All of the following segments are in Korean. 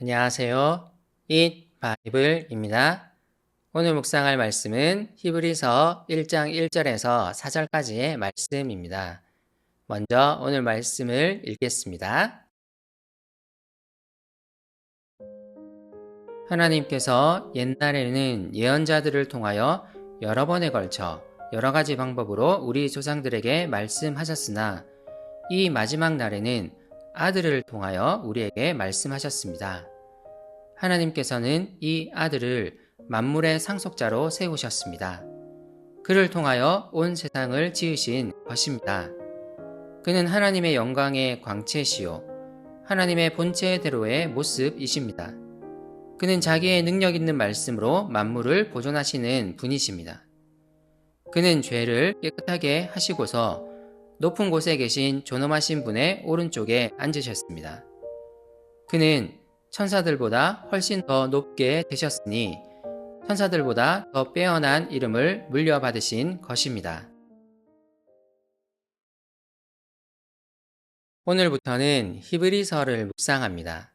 안녕하세요. Eat 바이블입니다. 오늘 묵상할 말씀은 히브리서 1장 1절에서 4절까지의 말씀입니다. 먼저 오늘 말씀을 읽겠습니다. 하나님께서 옛날에는 예언자들을 통하여 여러 번에 걸쳐 여러 가지 방법으로 우리 조상들에게 말씀하셨으나 이 마지막 날에는 아들을 통하여 우리에게 말씀하셨습니다. 하나님께서는 이 아들을 만물의 상속자로 세우셨습니다. 그를 통하여 온 세상을 지으신 것입니다. 그는 하나님의 영광의 광채시요 하나님의 본체대로의 모습이십니다. 그는 자기의 능력 있는 말씀으로 만물을 보존하시는 분이십니다. 그는 죄를 깨끗하게 하시고서 높은 곳에 계신 존엄하신 분의 오른쪽에 앉으셨습니다. 그는 천사들보다 훨씬 더 높게 되셨으니 천사들보다 더 빼어난 이름을 물려받으신 것입니다. 오늘부터는 히브리서를 묵상합니다.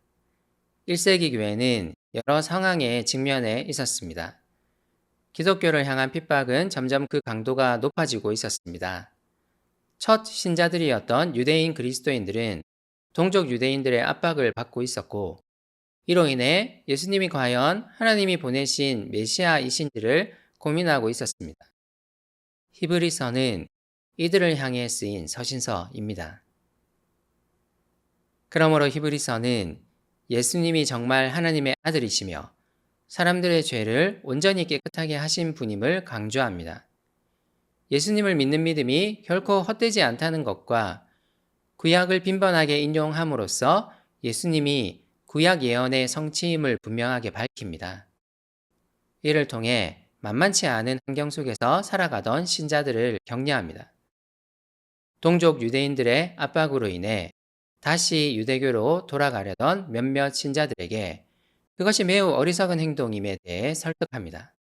1세기 교회는 여러 상황에 직면해 있었습니다. 기독교를 향한 핍박은 점점 그 강도가 높아지고 있었습니다. 첫 신자들이었던 유대인 그리스도인들은 동족 유대인들의 압박을 받고 있었고 이로 인해 예수님이 과연 하나님이 보내신 메시아이신지를 고민하고 있었습니다. 히브리서는 이들을 향해 쓰인 서신서입니다. 그러므로 히브리서는 예수님이 정말 하나님의 아들이시며 사람들의 죄를 온전히 깨끗하게 하신 분임을 강조합니다. 예수님을 믿는 믿음이 결코 헛되지 않다는 것과 구약을 빈번하게 인용함으로써 예수님이 구약 예언의 성취임을 분명하게 밝힙니다. 이를 통해 만만치 않은 환경 속에서 살아가던 신자들을 격려합니다. 동족 유대인들의 압박으로 인해 다시 유대교로 돌아가려던 몇몇 신자들에게 그것이 매우 어리석은 행동임에 대해 설득합니다.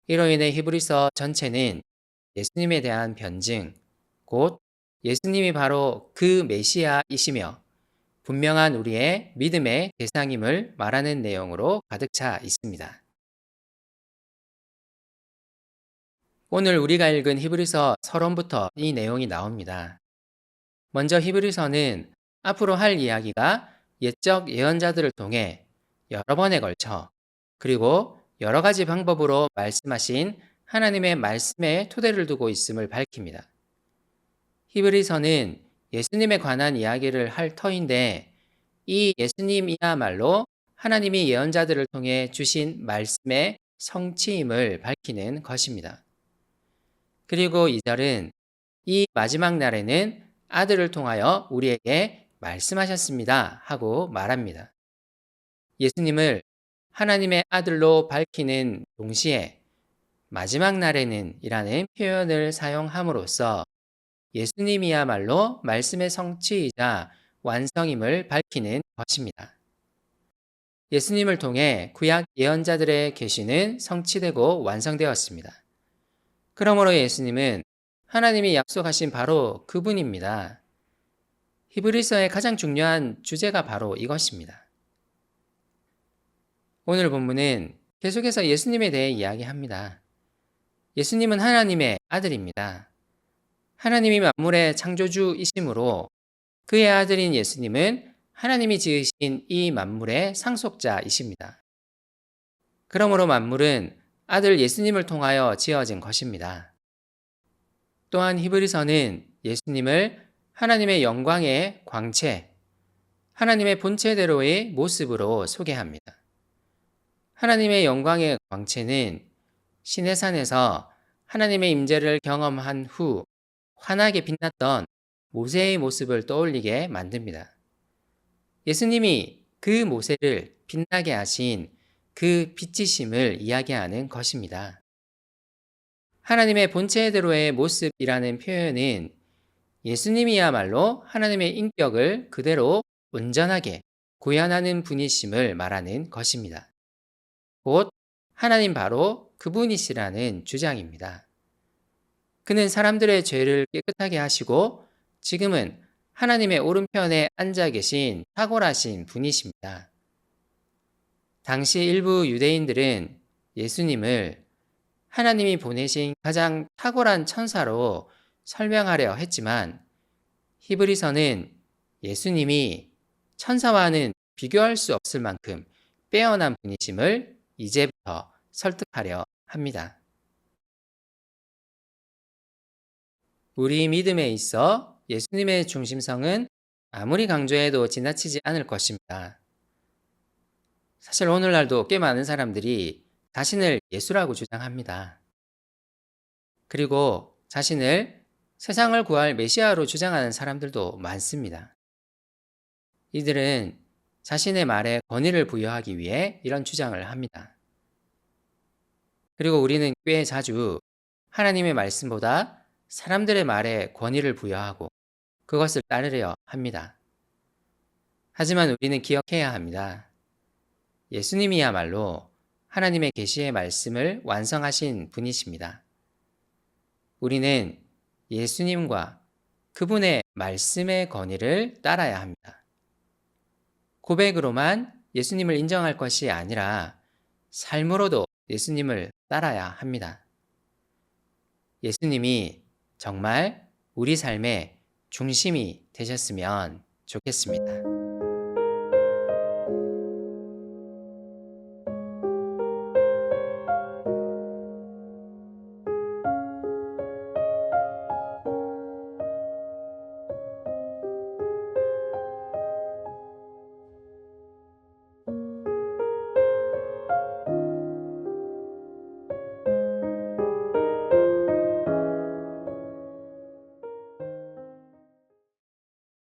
이로 인해 히브리서 전체는 예수님에 대한 변증, 곧 예수님이 바로 그 메시아이시며 분명한 우리의 믿음의 대상임을 말하는 내용으로 가득 차 있습니다. 오늘 우리가 읽은 히브리서 서론부터 이 내용이 나옵니다. 먼저 히브리서는 앞으로 할 이야기가 옛적 예언자들을 통해 여러 번에 걸쳐 그리고 여러 가지 방법으로 말씀하신 하나님의 말씀에 토대를 두고 있음을 밝힙니다. 히브리서는 예수님에 관한 이야기를 할 터인데 이 예수님이야말로 하나님이 예언자들을 통해 주신 말씀의 성취임을 밝히는 것입니다. 그리고 2절은 이 마지막 날에는 아들을 통하여 우리에게 말씀하셨습니다 하고 말합니다. 예수님을 하나님의 아들로 밝히는 동시에 마지막 날에는 이라는 표현을 사용함으로써 예수님이야말로 말씀의 성취이자 완성임을 밝히는 것입니다. 예수님을 통해 구약 예언자들의 계시는 성취되고 완성되었습니다. 그러므로 예수님은 하나님이 약속하신 바로 그분입니다. 히브리서의 가장 중요한 주제가 바로 이것입니다. 오늘 본문은 계속해서 예수님에 대해 이야기합니다. 예수님은 하나님의 아들입니다. 하나님이 만물의 창조주이시므로 그의 아들인 예수님은 하나님이 지으신 이 만물의 상속자이십니다. 그러므로 만물은 아들 예수님을 통하여 지어진 것입니다. 또한 히브리서는 예수님을 하나님의 영광의 광채, 하나님의 본체대로의 모습으로 소개합니다. 하나님의 영광의 광채는 시내산에서 하나님의 임재를 경험한 후 환하게 빛났던 모세의 모습을 떠올리게 만듭니다. 예수님이 그 모세를 빛나게 하신 그 빛이심을 이야기하는 것입니다. 하나님의 본체대로의 모습이라는 표현은 예수님이야말로 하나님의 인격을 그대로 온전하게 구현하는 분이심을 말하는 것입니다. 곧 하나님 바로 그분이시라는 주장입니다. 그는 사람들의 죄를 깨끗하게 하시고 지금은 하나님의 오른편에 앉아 계신 탁월하신 분이십니다. 당시 일부 유대인들은 예수님을 하나님이 보내신 가장 탁월한 천사로 설명하려 했지만 히브리서는 예수님이 천사와는 비교할 수 없을 만큼 빼어난 분이심을 이제부터 설득하려 합니다. 우리 믿음에 있어 예수님의 중심성은 아무리 강조해도 지나치지 않을 것입니다. 사실 오늘날도 꽤 많은 사람들이 자신을 예수라고 주장합니다. 그리고 자신을 세상을 구할 메시아로 주장하는 사람들도 많습니다. 이들은 자신의 말에 권위를 부여하기 위해 이런 주장을 합니다. 그리고 우리는 꽤 자주 하나님의 말씀보다 사람들의 말에 권위를 부여하고 그것을 따르려 합니다. 하지만 우리는 기억해야 합니다. 예수님이야말로 하나님의 계시의 말씀을 완성하신 분이십니다. 우리는 예수님과 그분의 말씀의 권위를 따라야 합니다. 고백으로만 예수님을 인정할 것이 아니라 삶으로도 예수님을 따라야 합니다. 예수님이 정말 우리 삶의 중심이 되셨으면 좋겠습니다.